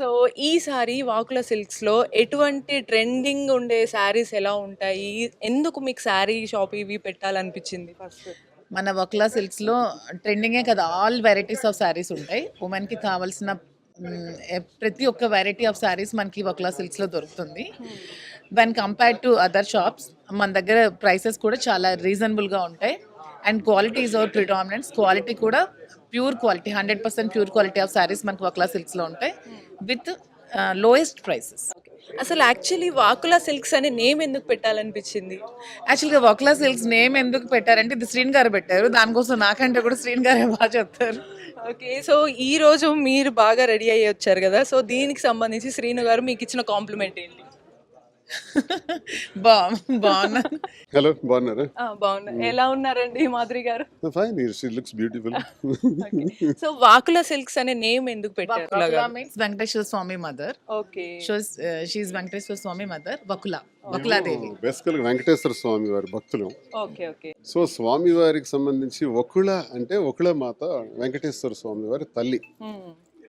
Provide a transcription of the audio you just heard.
So ఈసారి వాకుల సిల్క్స్‌లో ఎటువంటి trending ఉండే శారీస్ ఎలా ఉంటాయి? ఎందుకు మీకు శారీ షాప్ ఇవి పెట్టాలనిపించింది ఫస్ట్? మన వక్లా సిల్క్స్లో ట్రెండింగే కదా, ఆల్ వెరైటీస్ ఆఫ్ శారీస్ ఉంటాయి. ఉమెన్కి కావాల్సిన ప్రతి ఒక్క వెరైటీ ఆఫ్ శారీస్ మనకి వక్లా సిల్క్స్లో దొరుకుతుంది. When compared to other shops మన దగ్గర ప్రైసెస్ కూడా చాలా రీజనబుల్గా ఉంటాయి. And quality is our predominance. Quality కూడా pure quality, 100% pure quality of saris మనకి వక్లా సిల్క్స్లో ఉంటాయి విత్ లోయెస్ట్ ప్రైసెస్. అసలు యాక్చువల్లీ వాకుల సిల్క్స్ అనే నేమ్ ఎందుకు పెట్టాలనిపించింది? యాక్చువల్గా వక్లా సిల్క్స్ నేమ్ ఎందుకు పెట్టారంటే ఇది శ్రీన్ గారు పెట్టారు. దానికోసం నాకంటే కూడా శ్రీన్ గారే బాగా చెప్తారు. ఓకే. సో ఈరోజు మీరు బాగా రెడీ అయ్యి వచ్చారు కదా! సో దీనికి సంబంధించి శ్రీను గారు మీకు ఇచ్చిన కాంప్లిమెంట్ ఏంటి? బాగున్నాను. హలో, బాగున్నారా? బాగున్నా. ఎలా ఉన్నారండి Madhuri garu? Fine, she looks beautiful. So Vakula silks అనే నేమ్ ఎందుకు పెట్టారు? Vakula means Venkateswara Swamy mother. Okay. She Venkateswara Swamy mother. Vakuladevi. బేసికల్గా వెంకటేశ్వర స్వామి వారి భక్తులు. ఓకే. ఓకే. సో స్వామి వారికి సంబంధించి వకుళ అంటే వకుళ మాత వెంకటేశ్వర స్వామి వారి తల్లి.